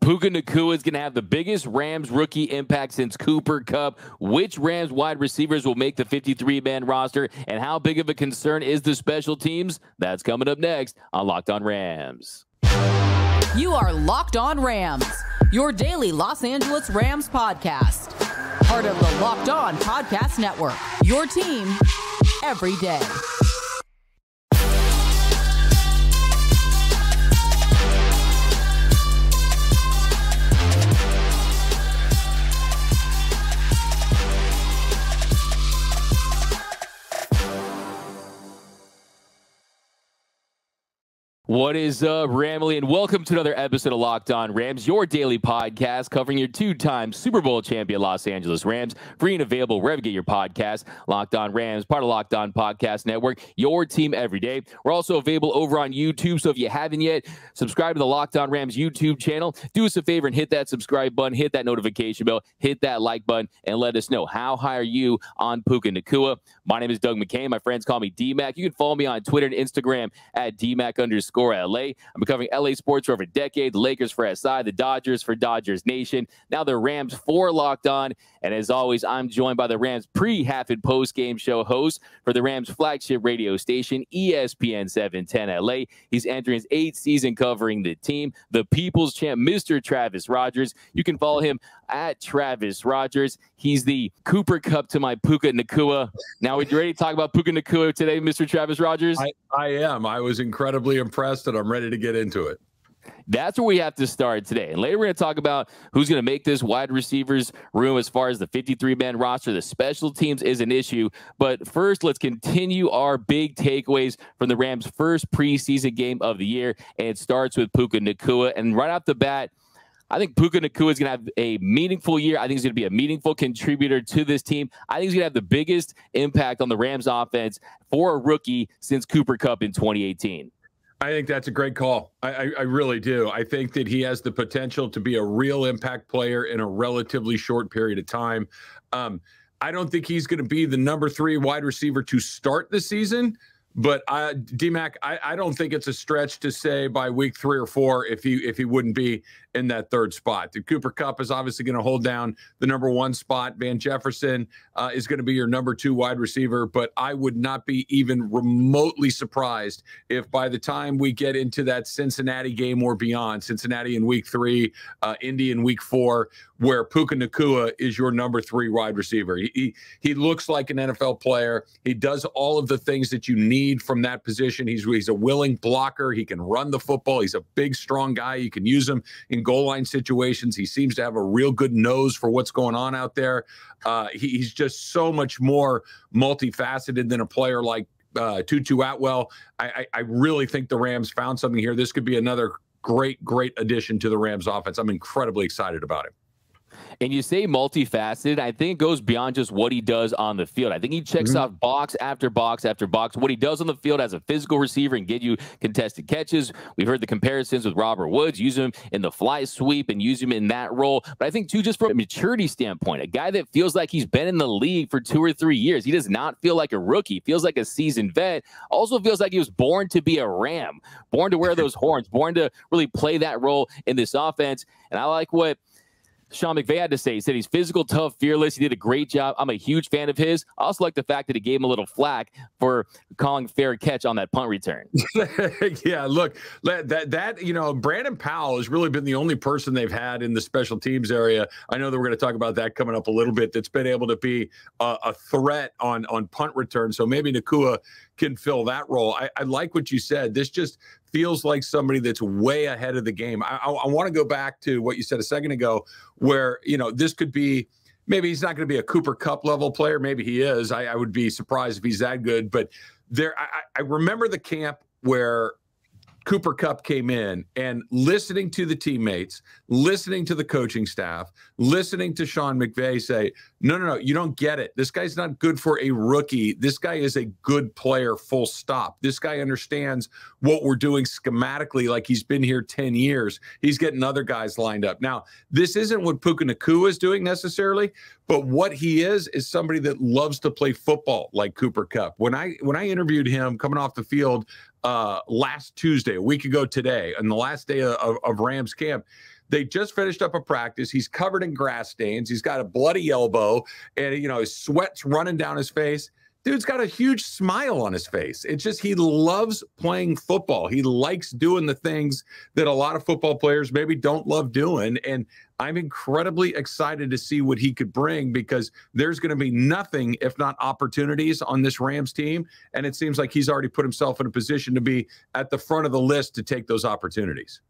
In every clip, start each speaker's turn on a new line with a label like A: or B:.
A: Puka Nacua is going to have the biggest Rams rookie impact since Cooper Kupp. Which Rams wide receivers will make the 53-man roster, and how big of a concern is the special teams? That's coming up next on Locked On Rams.
B: You are Locked On Rams, your daily Los Angeles Rams podcast. Part of the Locked On Podcast Network, your team every day.
A: What is up, Ramley, and welcome to another episode of Locked On Rams, your daily podcast covering your two-time Super Bowl champion Los Angeles Rams. Free and available wherever you get your podcast. Locked On Rams, part of Locked On Podcast Network, your team every day. We're also available over on YouTube, so if you haven't yet, subscribe to the Locked On Rams YouTube channel. Do us a favor and hit that subscribe button, hit that notification bell, hit that like button, and let us know, how high are you on Puka Nacua? My name is Doug McCain. My friends call me D-Mac. You can follow me on Twitter and Instagram at DMac_LA. I've been covering LA sports for over a decade, the Lakers for SI, the Dodgers for Dodgers Nation, now the Rams for Locked On. And as always, I'm joined by the Rams pre-half and post-game show host for the Rams flagship radio station, ESPN 710 LA. He's entering his 8th season covering the team, the People's Champ, Mr. Travis Rogers. You can follow him at Travis Rogers. He's the Cooper Kupp to my Puka Nacua. Now, are you ready to talk about Puka Nacua today, Mr. Travis Rogers?
C: I am. I was incredibly impressed, and I'm ready to get into it.
A: That's where we have to start today. And later we're going to talk about who's going to make this wide receivers room as far as the 53-man roster. The special teams is an issue. But first, let's continue our big takeaways from the Rams' first preseason game of the year. And it starts with Puka Nacua. And right off the bat, I think Puka Nacua is going to have a meaningful year. I think he's going to be a meaningful contributor to this team. I think he's going to have the biggest impact on the Rams offense for a rookie since Cooper Kupp in 2018.
C: I think that's a great call. I really do. I think that he has the potential to be a real impact player in a relatively short period of time. I don't think he's going to be the number 3 wide receiver to start the season. But D-Mac, I don't think it's a stretch to say by week 3 or 4 if he wouldn't be in that 3rd spot. The Cooper Kupp is obviously going to hold down the number 1 spot. Van Jefferson is going to be your number 2 wide receiver. But I would not be even remotely surprised if by the time we get into that Cincinnati game or beyond, Cincinnati in week 3, Indy in week 4, where Puka Nacua is your number 3 wide receiver. He looks like an NFL player. He does all of the things that you need from that position. He's a willing blocker. He can run the football. He's a big, strong guy. You can use him in goal line situations. He seems to have a real good nose for what's going on out there. He's just so much more multifaceted than a player like Tutu Atwell. I really think the Rams found something here. This could be another great addition to the Rams offense. I'm incredibly excited about it.
A: And you say multifaceted, I think it goes beyond just what he does on the field. I think he checks off box after box after box. What he does on the field as a physical receiver and get you contested catches. We've heard the comparisons with Robert Woods, use him in the fly sweep and use him in that role. But I think, too, just from a maturity standpoint, a guy that feels like he's been in the league for 2 or 3 years. He does not feel like a rookie. He feels like a seasoned vet. Also feels like he was born to be a Ram, born to wear those horns, born to really play that role in this offense. And I like what Sean McVay had to say. He said he's physical, tough, fearless. He did a great job. I'm a huge fan of his. I also like the fact that he gave him a little flack for calling fair catch on that punt return.
C: Yeah, look, that Brandon Powell has really been the only person they've had in the special teams area. I know that we're going to talk about that coming up a little bit. That's been able to be a threat on punt return. So maybe Nacua can fill that role. I like what you said. This just feels like somebody that's way ahead of the game. I want to go back to what you said a second ago, where, this could be, maybe he's not going to be a Cooper Kupp level player. Maybe he is. I would be surprised if he's that good. But I remember the camp where Cooper Kupp came in, and listening to the teammates, listening to the coaching staff, listening to Sean McVay say, no, you don't get it. This guy's not good for a rookie. This guy is a good player, full stop. This guy understands what we're doing schematically, like he's been here 10 years. He's getting other guys lined up. Now, this isn't what Puka Nacua is doing necessarily, but what he is somebody that loves to play football like Cooper Kupp. When I interviewed him coming off the field last Tuesday, a week ago today, on the last day of Rams camp, They just finished up a practice. He's covered in grass stains. He's got a bloody elbow, and his sweat's running down his face. Dude's got a huge smile on his face. It's just he loves playing football. He likes doing the things that a lot of football players maybe don't love doing. And I'm incredibly excited to see what he could bring, because there's going to be nothing if not opportunities on this Rams team. And it seems like he's already put himself in a position to be at the front of the list to take those opportunities.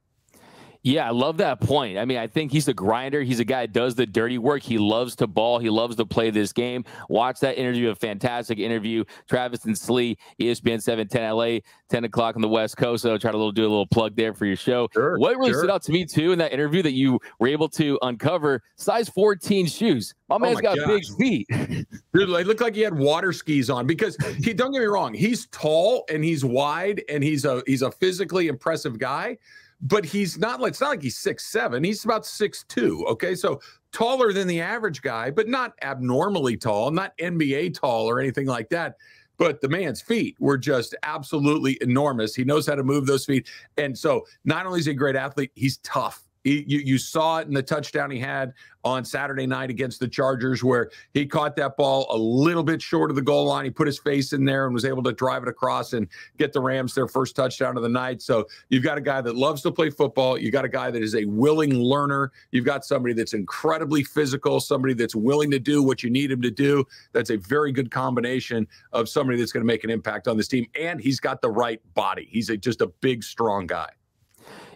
A: Yeah, I love that point. I mean, I think he's a grinder. He's a guy that does the dirty work. He loves to ball. He loves to play this game. Watch that interview, a fantastic interview. Travis and Slee, ESPN 710 LA, 10 o'clock on the West Coast. So try to do a little plug there for your show.
C: Sure,
A: what really stood out to me, too, in that interview that you were able to uncover, size 14 shoes. My man's got big feet.
C: Dude, it looked like he had water skis on, because don't get me wrong, he's tall and he's wide and he's a physically impressive guy. But it's not like he's 6'7". He's about 6'2". Okay, so taller than the average guy, but not abnormally tall, not NBA tall or anything like that. But the man's feet were just absolutely enormous. He knows how to move those feet. And so not only is he a great athlete, he's tough. You saw it in the touchdown he had on Saturday night against the Chargers, where he caught that ball a little bit short of the goal line. He put his face in there and was able to drive it across and get the Rams their first touchdown of the night. So you've got a guy that loves to play football. You got a guy that is a willing learner. You've got somebody that's incredibly physical, somebody that's willing to do what you need him to do. That's a very good combination of somebody that's going to make an impact on this team. And he's got the right body. He's just a big, strong guy.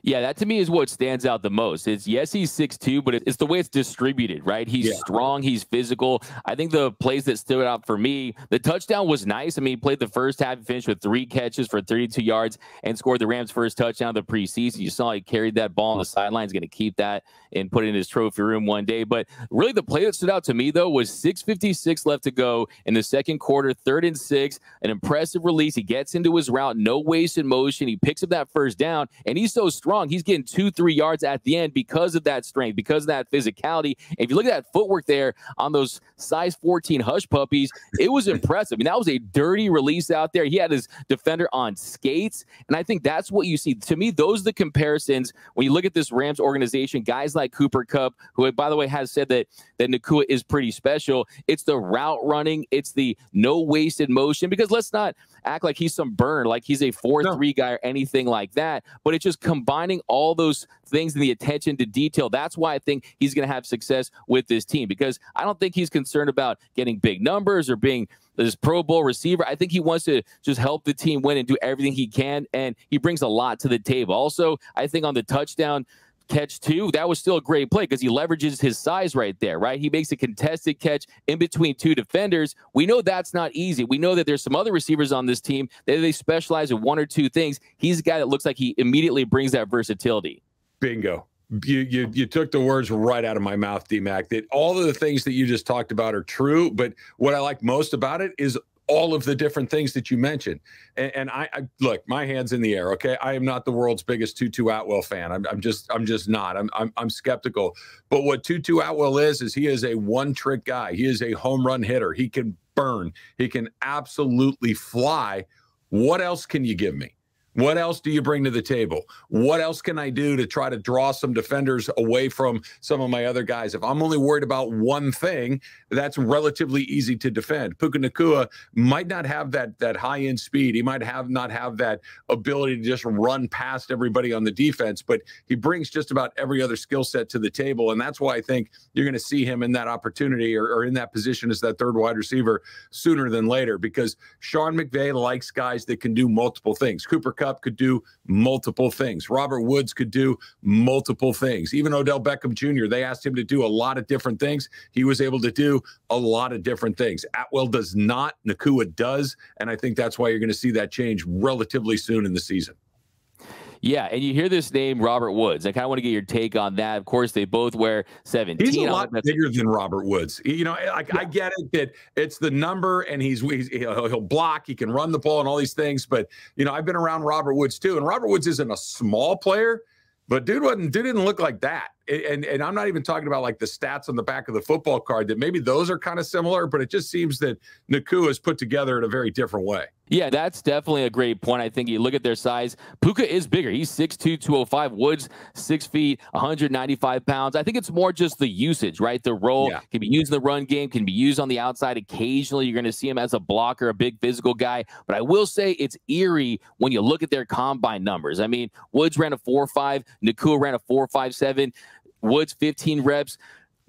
A: Yeah, that to me is what stands out the most. It's, yes, he's 6'2", but it's the way it's distributed, right? He's strong, he's physical. I think the plays that stood out for me, the touchdown was nice. I mean, he played the first half, he finished with 3 catches for 32 yards and scored the Rams' first touchdown of the preseason. You saw he carried that ball on the sideline. He's going to keep that and put it in his trophy room one day. But really the play that stood out to me, though, was 6:56 left to go in the second quarter, 3rd and 6, an impressive release. He gets into his route, no wasted motion. He picks up that first down, and he's so strong. He's getting 2-3 yards at the end because of that strength, because of that physicality. And if you look at that footwork there on those size 14 hush puppies, it was impressive. I mean, that was a dirty release out there. He had his defender on skates. And I think that's what you see. To me, those are the comparisons when you look at this Rams organization, guys like Cooper Kupp, who, by the way, has said that Nacua is pretty special. It's the route running. It's the no wasted motion, because let's not act like he's some burn, like he's a 4-3 guy or anything like that. But it's just combining all those things and the attention to detail. That's why I think he's going to have success with this team, because I don't think he's concerned about getting big numbers or being this Pro Bowl receiver. I think he wants to just help the team win and do everything he can, and he brings a lot to the table. Also, I think on the touchdown catch too, that was still a great play because he leverages his size right there, right? He makes a contested catch in between 2 defenders. We know that's not easy. We know that there's some other receivers on this team that they specialize in 1 or 2 things. He's a guy that looks like he immediately brings that versatility.
C: Bingo. You took the words right out of my mouth, D-Mac, that all of the things that you just talked about are true, but what I like most about it is all of the different things that you mentioned. And I look, my hand's in the air. Okay. I am not the world's biggest Tutu Atwell fan. I'm just not. I'm skeptical. But what Tutu Atwell is he is a one-trick guy. He is a home run hitter. He can burn. He can absolutely fly. What else can you give me? What else do you bring to the table? What else can I do to try to draw some defenders away from some of my other guys? If I'm only worried about one thing, that's relatively easy to defend. Puka Nacua might not have that high-end speed. He might not have that ability to just run past everybody on the defense, but he brings just about every other skill set to the table, and that's why I think you're going to see him in that opportunity or in that position as that 3rd wide receiver sooner than later, because Sean McVay likes guys that can do multiple things. Cooper Kupp could do multiple things. Robert Woods could do multiple things. Even Odell Beckham Jr., they asked him to do a lot of different things. He was able to do a lot of different things. Atwell does not. Nacua does. And I think that's why you're going to see that change relatively soon in the season.
A: Yeah, and you hear this name, Robert Woods. I kind of want to get your take on that. Of course, they both wear 17.
C: He's a lot bigger than Robert Woods. You know, I get it that it's the number, and he'll block, he can run the ball and all these things. But, you know, I've been around Robert Woods too, and Robert Woods isn't a small player, but dude didn't look like that. and I'm not even talking about like the stats on the back of the football card, that maybe those are kind of similar, but it just seems that Nacua is put together in a very different way.
A: Yeah, that's definitely a great point. I think you look at their size. Puka is bigger. He's 6'2", 205. Woods, 6 feet, 195 pounds. I think it's more just the usage, right? The role can be used in the run game, can be used on the outside. Occasionally, you're going to see him as a blocker, a big physical guy. But I will say it's eerie when you look at their combine numbers. I mean, Woods ran a 4.5. Nacua ran a 4.57. Woods, 15 reps.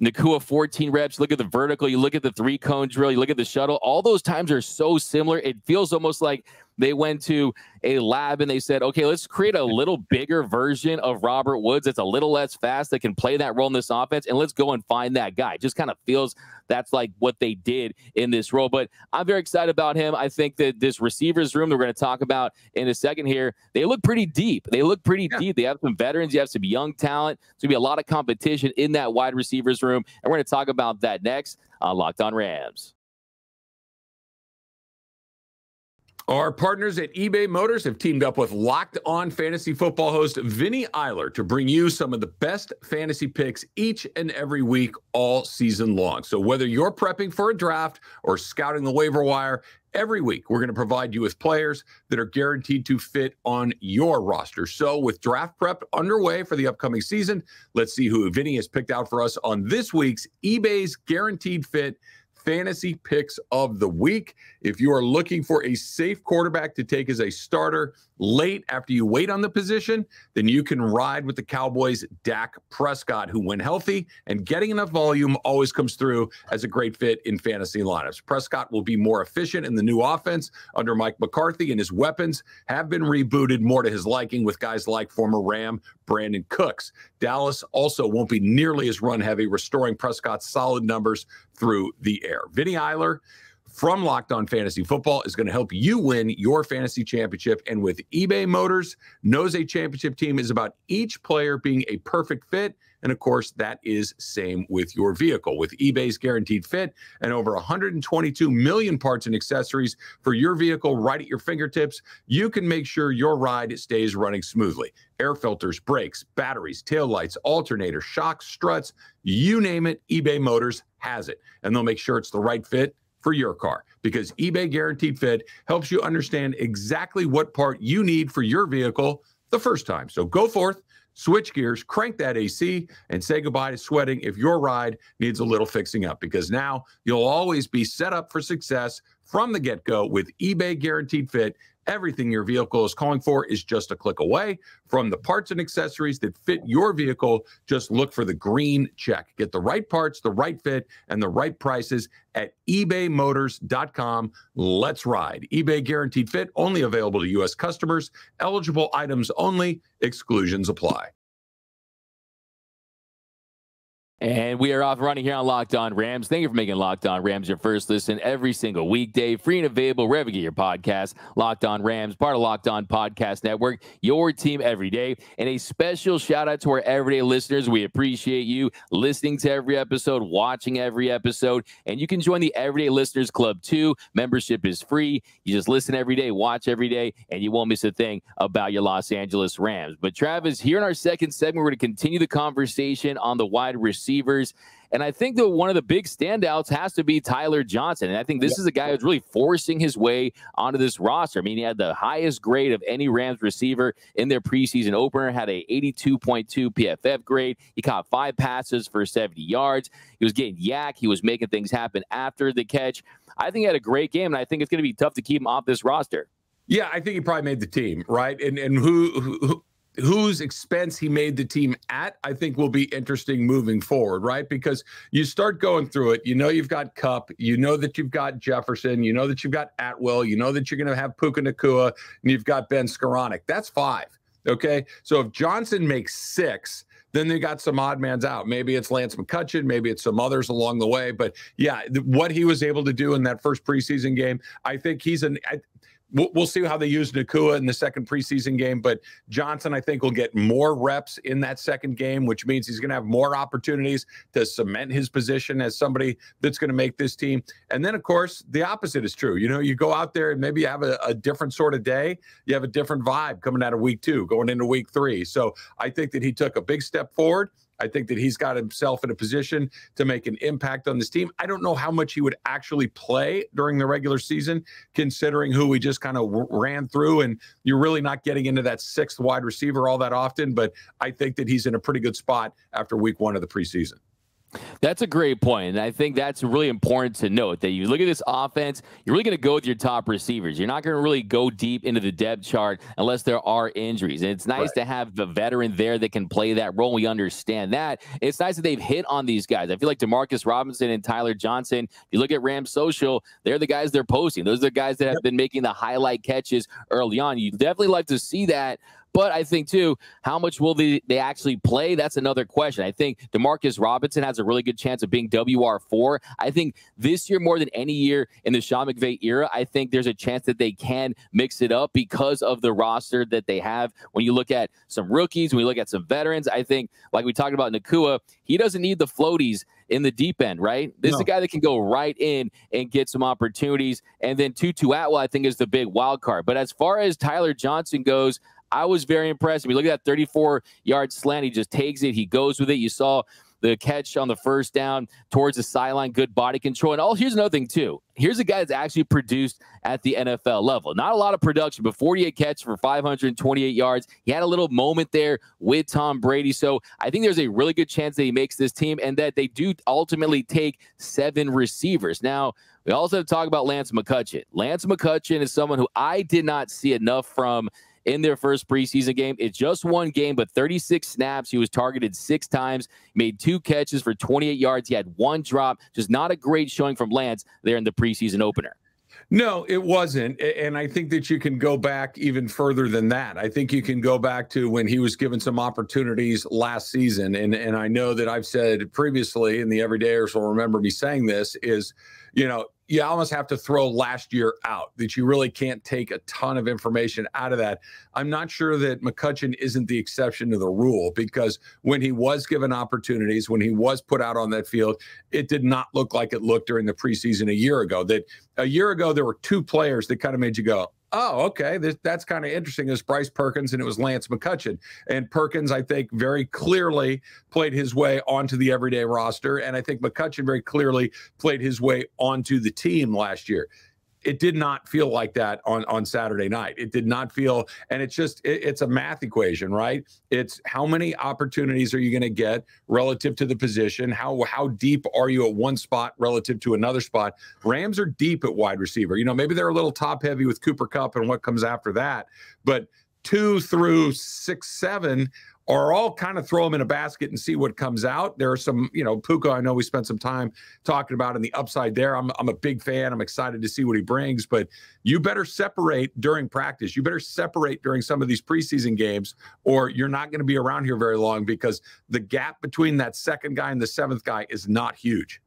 A: Nacua, 14 reps. Look at the vertical. You look at the 3-cone drill. You look at the shuttle. All those times are so similar. It feels almost like they went to a lab and they said, okay, let's create a little bigger version of Robert Woods that's a little less fast, that can play that role in this offense, and let's go and find that guy. It just kind of feels that's like what they did in this role. But I'm very excited about him. I think that this receivers room that we're going to talk about in a second here, they look pretty deep. They look pretty deep. They have some veterans. You have some young talent. There's going to be a lot of competition in that wide receivers room, and we're going to talk about that next on Locked On Rams.
C: Our partners at eBay Motors have teamed up with Locked On Fantasy Football host Vinny Eiler to bring you some of the best fantasy picks each and every week all season long. So whether you're prepping for a draft or scouting the waiver wire, every week we're going to provide you with players that are guaranteed to fit on your roster. So with draft prep underway for the upcoming season, let's see who Vinny has picked out for us on this week's eBay's Guaranteed Fit Fantasy Picks of the Week. If you are looking for a safe quarterback to take as a starter late after you wait on the position, then you can ride with the Cowboys' Dak Prescott, who, when healthy and getting enough volume, always comes through as a great fit in fantasy lineups. Prescott will be more efficient in the new offense under Mike McCarthy, and his weapons have been rebooted more to his liking with guys like former Ram Brandon Cooks. Dallas also won't be nearly as run-heavy, restoring Prescott's solid numbers through the air. Vinny Eiler from Locked On Fantasy Football is going to help you win your fantasy championship. And with eBay Motors, knows a championship team is about each player being a perfect fit. And of course, that is same with your vehicle. With eBay's Guaranteed Fit and over 122 million parts and accessories for your vehicle right at your fingertips, you can make sure your ride stays running smoothly. Air filters, brakes, batteries, taillights, alternators, shocks, struts, you name it, eBay Motors has it. And they'll make sure it's the right fit for your car, because eBay Guaranteed Fit helps you understand exactly what part you need for your vehicle the first time. So go forth, switch gears, crank that AC, and say goodbye to sweating if your ride needs a little fixing up, because now you'll always be set up for success from the get-go with eBay Guaranteed Fit. Everything your vehicle is calling for is just a click away. From the parts and accessories that fit your vehicle, just look for the green check. Get the right parts, the right fit, and the right prices at ebaymotors.com. Let's ride. eBay Guaranteed Fit, only available to U.S. customers. Eligible items only. Exclusions apply.
A: And we are off running here on Locked On Rams. Thank you for making Locked On Rams your first listen every single weekday. Free and available wherever you get your podcast. Locked On Rams, part of Locked On Podcast Network, your team every day. And a special shout out to our everyday listeners. We appreciate you listening to every episode, watching every episode. And you can join the Everyday Listeners Club too. Membership is free. You just listen every day, watch every day, and you won't miss a thing about your Los Angeles Rams. But Travis, here in our second segment, we're going to continue the conversation on the wide receivers. And I think that one of the big standouts has to be Tyler Johnson. And I think this is a guy who's really forcing his way onto this roster. I mean, he had the highest grade of any Rams receiver in their preseason opener, had a 82.2 PFF grade. He caught 5 passes for 70 yards. He was getting yak. He was making things happen after the catch. I think he had a great game, and I think it's going to be tough to keep him off this roster.
C: Yeah, I think he probably made the team, right? And whose expense he made the team at, I think will be interesting moving forward, right? Because you start going through it, you know you've got Kupp, you know that you've got Jefferson, you know that you've got Atwell, you know that you're going to have Puka Nacua, and you've got Ben Skoranek. That's 5, okay? So if Johnson makes 6, then they got some odd mans out. Maybe it's Lance McCutcheon, maybe it's some others along the way. But yeah, what he was able to do in that first preseason game, I think he's we'll see how they use Nacua in the second preseason game, but Johnson, I think, will get more reps in that second game, which means he's going to have more opportunities to cement his position as somebody that's going to make this team. And then, of course, the opposite is true. You know, you go out there and maybe you have a different sort of day. You have a different vibe coming out of week 2, going into week 3. So I think that he took a big step forward. I think that he's got himself in a position to make an impact on this team. I don't know how much he would actually play during the regular season, considering who we just kind of ran through, and you're really not getting into that sixth wide receiver all that often, but I think that he's in a pretty good spot after week 1 of the preseason.
A: That's a great point, and I think that's really important to note that you look at this offense, you're really going to go with your top receivers. You're not going to really go deep into the depth chart unless there are injuries, and it's nice to have the veteran there that can play that role. We understand that. It's nice that they've hit on these guys. I feel like DeMarcus Robinson and Tyler Johnson, if you look at Rams Social, they're the guys they're posting. Those are the guys that have been making the highlight catches early on. You definitely like to see that. But I think, too, how much will they actually play? That's another question. I think DeMarcus Robinson has a really good chance of being WR4. I think this year, more than any year in the Sean McVay era, I think there's a chance that they can mix it up because of the roster that they have. When you look at some rookies, when you look at some veterans, I think, like we talked about Nacua, he doesn't need the floaties in the deep end, right? This is a guy that can go right in and get some opportunities. And then Tutu Atwell, I think, is the big wild card. But as far as Tyler Johnson goes, I was very impressed. I mean, look at that 34-yard slant. He just takes it. He goes with it. You saw the catch on the first down towards the sideline, good body control. And here's another thing, too. Here's a guy that's actually produced at the NFL level. Not a lot of production, but 48 catches for 528 yards. He had a little moment there with Tom Brady. So I think there's a really good chance that he makes this team and that they do ultimately take 7 receivers. Now, we also have to talk about Lance McCutcheon. Lance McCutcheon is someone who I did not see enough from in their first preseason game. It's just one game, but 36 snaps. He was targeted 6 times, made 2 catches for 28 yards. He had 1 drop. Just not a great showing from Lance there in the preseason opener.
C: No, it wasn't. And I think that you can go back even further than that. I think you can go back to when he was given some opportunities last season. And I know that I've said previously, and the everydayers will remember me saying this, is, you know, you almost have to throw last year out, that you really can't take a ton of information out of that. I'm not sure that McCutcheon isn't the exception to the rule, because when he was given opportunities, when he was put out on that field, it did not look like it looked during the preseason a year ago. That a year ago, there were 2 players that kind of made you go, oh, okay, that's kind of interesting. It was Bryce Perkins and it was Lance McCutcheon. And Perkins, I think, very clearly played his way onto the everyday roster. And I think McCutcheon very clearly played his way onto the team last year. It did not feel like that on Saturday night. It did not feel, and it's a math equation, right? It's how many opportunities are you going to get relative to the position? How deep are you at one spot relative to another spot? Rams are deep at wide receiver. You know, maybe they're a little top heavy with Cooper Kupp and what comes after that, but 2 through 6, 7 are all kind of throw them in a basket and see what comes out. There are some, you know, Puka, I know we spent some time talking about in the upside there. I'm a big fan. I'm excited to see what he brings, but you better separate during practice. You better separate during some of these preseason games, or you're not going to be around here very long, because the gap between that second guy and the 7th guy is not huge.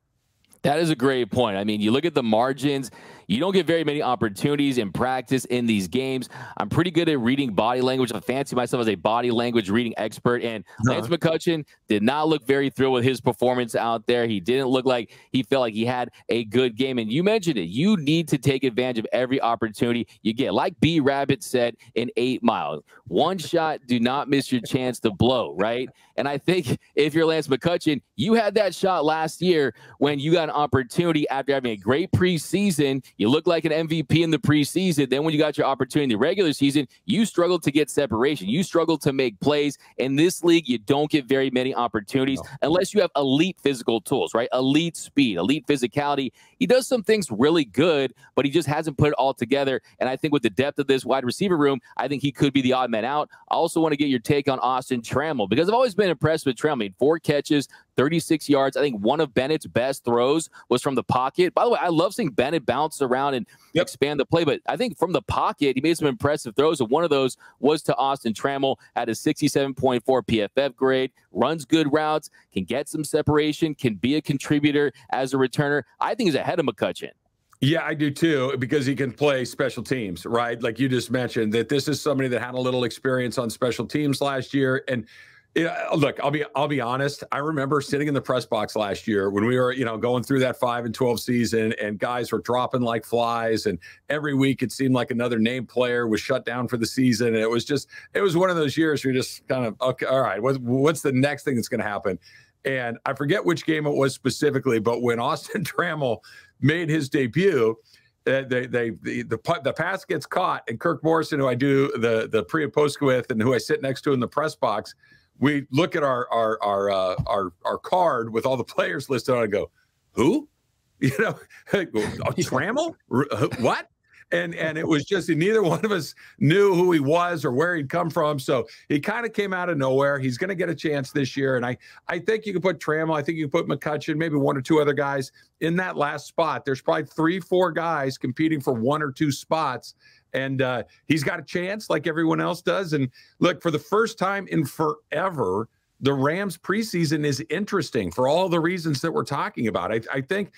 A: That is a great point. I mean, you look at the margins. You don't get very many opportunities in practice in these games. I'm pretty good at reading body language. I fancy myself as a body language reading expert. And Lance McCutcheon did not look very thrilled with his performance out there. He didn't look like he felt like he had a good game. And you mentioned it. You need to take advantage of every opportunity you get. Like B. Rabbit said in 8 Mile, one shot, do not miss your chance to blow, right? And I think if you're Lance McCutcheon, you had that shot last year when you got an opportunity after having a great preseason. You look like an MVP in the preseason. Then when you got your opportunity in the regular season, you struggled to get separation. You struggled to make plays. In this league, you don't get very many opportunities unless you have elite physical tools, right? Elite speed, elite physicality. He does some things really good, but he just hasn't put it all together. And I think with the depth of this wide receiver room, I think he could be the odd man out. I also want to get your take on Austin Trammell, because I've always been impressed with Trammell. He had 4 catches, 36 yards. I think one of Bennett's best throws was from the pocket. By the way, I love seeing Bennett bounce around and expand the play, but I think from the pocket, he made some impressive throws, and one of those was to Austin Trammell at a 67.4 PFF grade, runs good routes, can get some separation, can be a contributor as a returner. I think he's ahead of McCutcheon.
C: Yeah, I do too, because he can play special teams, right? Like you just mentioned, that this is somebody that had a little experience on special teams last year. And Yeah, look, I'll be honest. I remember sitting in the press box last year when we were, going through that 5-12 season, and guys were dropping like flies, and every week it seemed like another named player was shut down for the season. And it was one of those years where you're just kind of, okay, all right, what's the next thing that's going to happen? And I forget which game it was specifically, but when Austin Trammell made his debut, the pass gets caught, and Kirk Morrison, who I do the pre and post with, and who I sit next to in the press box, we look at our card with all the players listed on it and go, who? Trammell? What? And it was just, neither one of us knew who he was or where he'd come from. So he kind of came out of nowhere. He's going to get a chance this year. And I think you can put Trammell, I think you can put McCutcheon, maybe one or two other guys in that last spot. There's probably 3-4 guys competing for 1 or 2 spots. And he's got a chance like everyone else does. And look, for the first time in forever, the Rams preseason is interesting for all the reasons that we're talking about. I think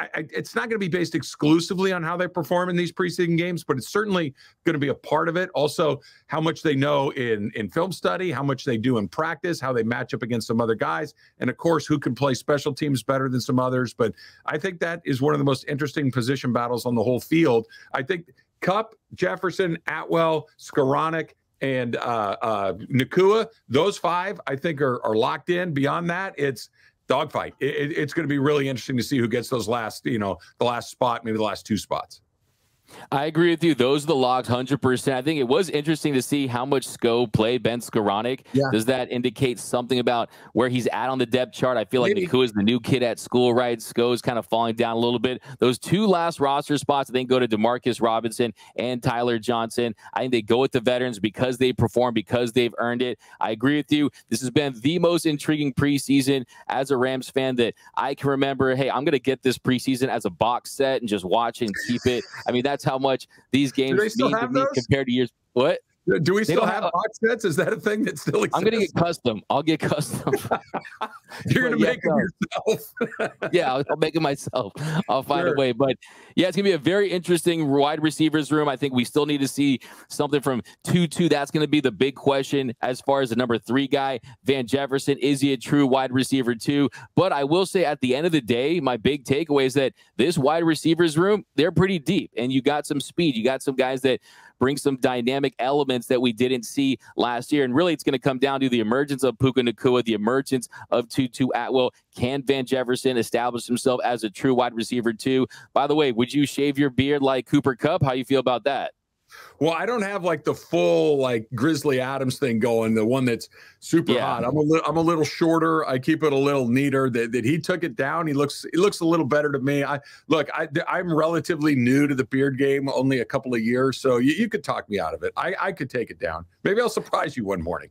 C: it's not going to be based exclusively on how they perform in these preseason games, but it's certainly going to be a part of it. Also, how much they know in film study, how much they do in practice, how they match up against some other guys, and of course, who can play special teams better than some others. But I think that is one of the most interesting position battles on the whole field. I think Kupp, Jefferson, Atwell, Skoranek, and Nacua, those 5, I think, are locked in. Beyond that, it's dogfight. It's going to be really interesting to see who gets those last, the last spot, maybe the last 2 spots.
A: I agree with you. Those are the locks, 100%. I think it was interesting to see how much Sko played Ben Skoranek. Yeah. Does that indicate something about where he's at on the depth chart? I feel like Nacua is the new kid at school, right? Sko's kind of falling down a little bit. Those 2 last roster spots, I think, go to DeMarcus Robinson and Tyler Johnson. I think they go with the veterans because they perform, because they've earned it. I agree with you. This has been the most intriguing preseason as a Rams fan that I can remember. Hey, I'm going to get this preseason as a box set and just watch and keep it. I mean, that's how much these games mean to me compared to years. What?
C: Do we still have box sets? Is that a thing that still exists?
A: I'm going to get custom. I'll get custom.
C: You're going to make them yourself.
A: Yeah, I'll make it myself. I'll find a way. But yeah, it's going to be a very interesting wide receivers room. I think we still need to see something from Tutu. That's going to be the big question as far as the number 3 guy. Van Jefferson, is he a true wide receiver too? But I will say at the end of the day, my big takeaway is that this wide receivers room, they're pretty deep. And you got some speed. You got some guys that bring some dynamic elements that we didn't see last year. And really, it's going to come down to the emergence of Puka Nacua, the emergence of Tutu Atwell. Can Van Jefferson establish himself as a true wide receiver too? By the way, would you shave your beard like Cooper Kupp? How you feel about that?
C: Well, I don't have like the full like Grizzly Adams thing going, the one that's super hot. I'm a little shorter. I keep it a little neater. That he took it down. He looks a little better to me. I'm relatively new to the beard game, only a couple of years, so you could talk me out of it. I could take it down. Maybe I'll surprise you one morning.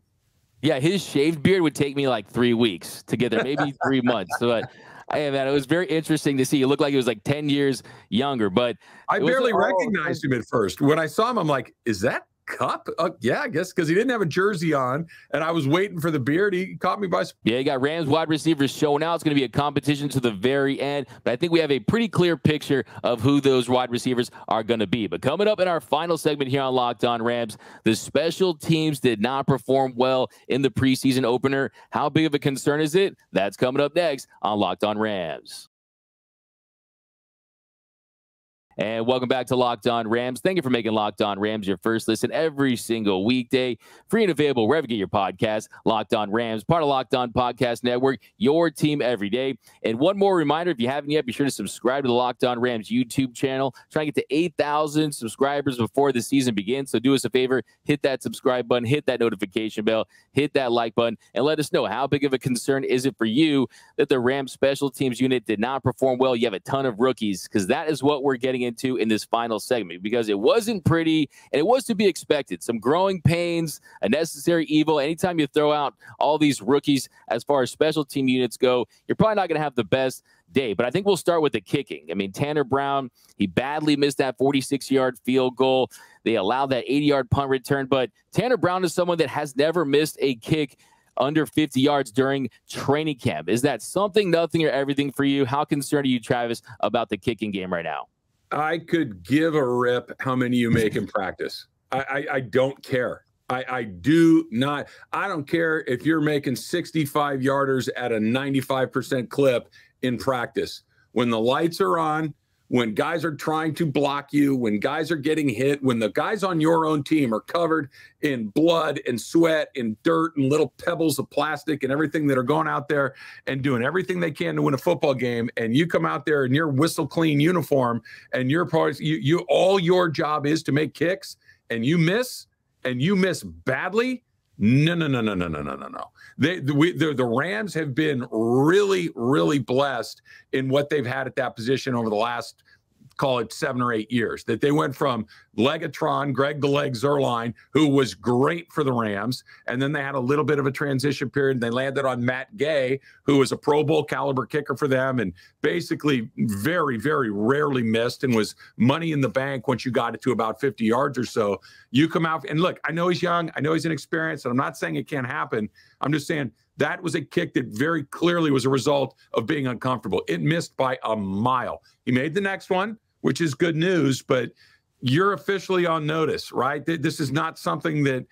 A: Yeah, his shaved beard would take me like 3 weeks to get there, maybe 3 months. But hey, man, it was very interesting to see. He looked like he was like 10 years younger, but
C: I barely recognized him at first. When I saw him, I'm like, is that Kupp? Yeah, I guess, because he didn't have a jersey on, and I was waiting for the beard. He caught me by surprise.
A: Yeah, you got Rams wide receivers showing out. It's going to be a competition to the very end, but I think we have a pretty clear picture of who those wide receivers are going to be. But coming up in our final segment here on Locked On Rams, the special teams did not perform well in the preseason opener. How big of a concern is it? That's coming up next on Locked On Rams. And welcome back to Locked On Rams. Thank you for making Locked On Rams your first listen every single weekday. Free and available wherever you get your podcast. Locked On Rams, part of Locked On Podcast Network, your team every day. And one more reminder, if you haven't yet, be sure to subscribe to the Locked On Rams YouTube channel. Trying to get to 8,000 subscribers before the season begins. So do us a favor, hit that subscribe button, hit that notification bell, hit that like button, and let us know how big of a concern is it for you that the Rams special teams unit did not perform well. You have a ton of rookies, because that is what we're getting into in this final segment, because it wasn't pretty and it was to be expected. Some growing pains, a necessary evil. Anytime you throw out all these rookies as far as special team units go, you're probably not going to have the best day. But I think we'll start with the kicking. I mean, Tanner Brown, he badly missed that 46-yard field goal. They allowed that 80-yard punt return, but Tanner Brown is someone that has never missed a kick under 50 yards during training camp. Is that something, nothing, or everything for you? How concerned are you, Travis, about the kicking game right now?
C: I could give a rip how many you make in practice. I don't care. I do not. I don't care if you're making 65 yarders at a 95% clip in practice. When the lights are on, when guys are trying to block you, when guys are getting hit, when the guys on your own team are covered in blood and sweat and dirt and little pebbles of plastic and everything that are going out there and doing everything they can to win a football game, and you come out there in your whistle clean uniform and your part, you all your job is to make kicks, and you miss badly. No. The Rams have been really, really blessed in what they've had at that position over the last, call it 7 or 8 years, that they went from Legatron, Greg the Leg Zerline, who was great for the Rams, and then they had a little bit of a transition period, and they landed on Matt Gay, who was a Pro Bowl caliber kicker for them, and basically very, very rarely missed and was money in the bank once you got it to about 50 yards or so. You come out, and look, I know he's young, I know he's inexperienced, and I'm not saying it can't happen. I'm just saying that was a kick that very clearly was a result of being uncomfortable. It missed by a mile. He made the next one, which is good news, but you're officially on notice, right? This is not something that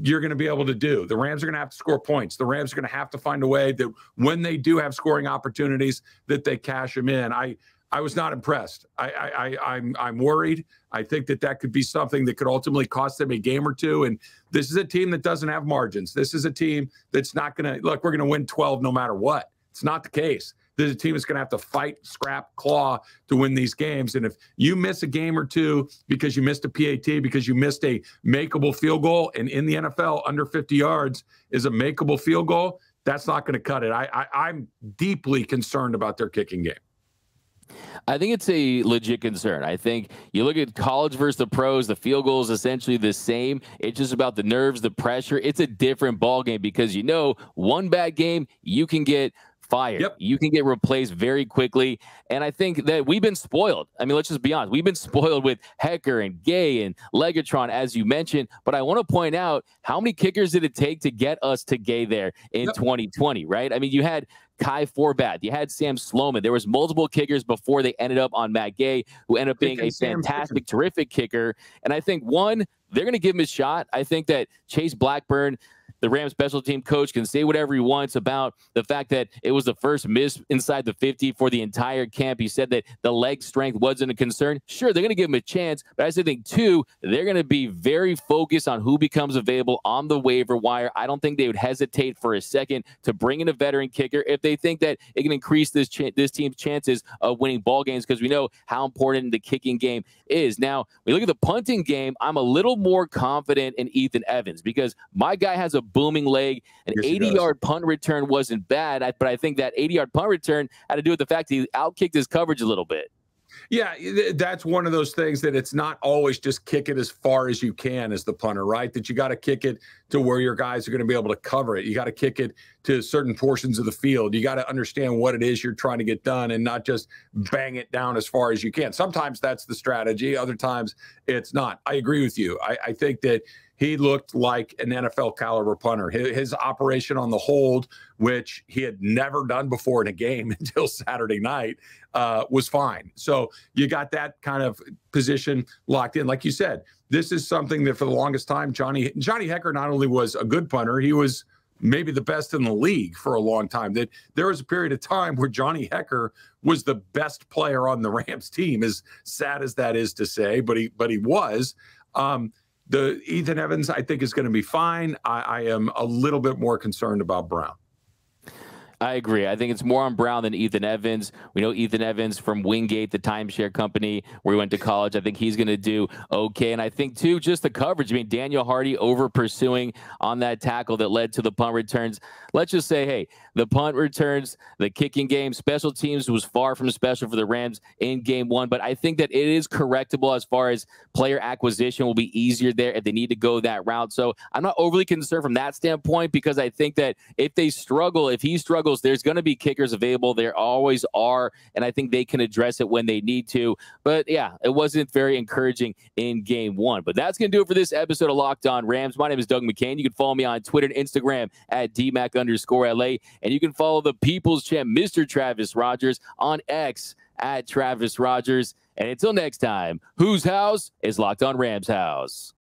C: you're going to be able to do. The Rams are going to have to score points. The Rams are going to have to find a way that when they do have scoring opportunities, that they cash them in. I was not impressed. I'm worried. I think that could be something that could ultimately cost them a game or two. And this is a team that doesn't have margins. This is a team that's not going to, look, we're going to win 12 no matter what. It's not the case. This is a team that's going to have to fight, scrap, claw to win these games. And if you miss a game or two because you missed a PAT, because you missed a makeable field goal, and in the NFL, under 50 yards is a makeable field goal, that's not going to cut it. I'm deeply concerned about their kicking game.
A: I think it's a legit concern. I think you look at college versus the pros, the field goal is essentially the same. It's just about the nerves, the pressure. It's a different ball game because, one bad game, you can get fired. Yep. You can get replaced very quickly. And I think that we've been spoiled. I mean, let's just be honest. We've been spoiled with Hecker and Gay and Legatron, as you mentioned. But I want to point out, how many kickers did it take to get us to Gay there in 2020, right? I mean, you had Kai Forbath, you had Sam Sloman. There was multiple kickers before they ended up on Matt Gay, who ended up being a fantastic, terrific kicker. And I think, one, they're going to give him a shot. I think that Chase Blackburn, the Rams special team coach, can say whatever he wants about the fact that it was the first miss inside the 50 for the entire camp. He said that the leg strength wasn't a concern. Sure, they're going to give him a chance, but I still think, two, they're going to be very focused on who becomes available on the waiver wire. I don't think they would hesitate for a second to bring in a veteran kicker if they think that it can increase this team's chances of winning ball games, because we know how important the kicking game is. Now, when you look at the punting game, I'm a little more confident in Ethan Evans because my guy has a booming leg. An 80-yard punt return wasn't bad, but I think that 80-yard punt return had to do with the fact that he outkicked his coverage a little bit.
C: Yeah, that's one of those things that it's not always just kick it as far as you can as the punter, right? That you got to kick it to where your guys are going to be able to cover it. You got to kick it to certain portions of the field. You got to understand what it is you're trying to get done and not just bang it down as far as you can. Sometimes that's the strategy. Other times it's not. I agree with you. I think that he looked like an NFL caliber punter. His operation on the hold, which he had never done before in a game until Saturday night, was fine. So you got that kind of position locked in. Like you said, this is something that for the longest time, Johnny Hecker not only was a good punter, he was maybe the best in the league for a long time. That there was a period of time where Johnny Hecker was the best player on the Rams team, as sad as that is to say, but he was. The Ethan Evans, I think, is going to be fine. I am a little bit more concerned about Brown.
A: I agree. I think it's more on Brown than Ethan Evans. We know Ethan Evans from Wingate, the timeshare company where he went to college. I think he's going to do okay. And I think, too, just the coverage. I mean, Daniel Hardy over pursuing on that tackle that led to the punt returns. Let's just say, hey, the punt returns, the kicking game, special teams was far from special for the Rams in game one. But I think that it is correctable as far as player acquisition will be easier there if they need to go that route. So I'm not overly concerned from that standpoint because I think that if he struggles, there's going to be kickers available. There always are, and I think they can address it when they need to. But, yeah, it wasn't very encouraging in game one. But that's going to do it for this episode of Locked On Rams. My name is Doug McCain. You can follow me on Twitter and Instagram at DMac_LA, and you can follow the People's Champ, Mr. Travis Rogers, on X at Travis Rogers. And until next time, whose house is Locked On Rams house?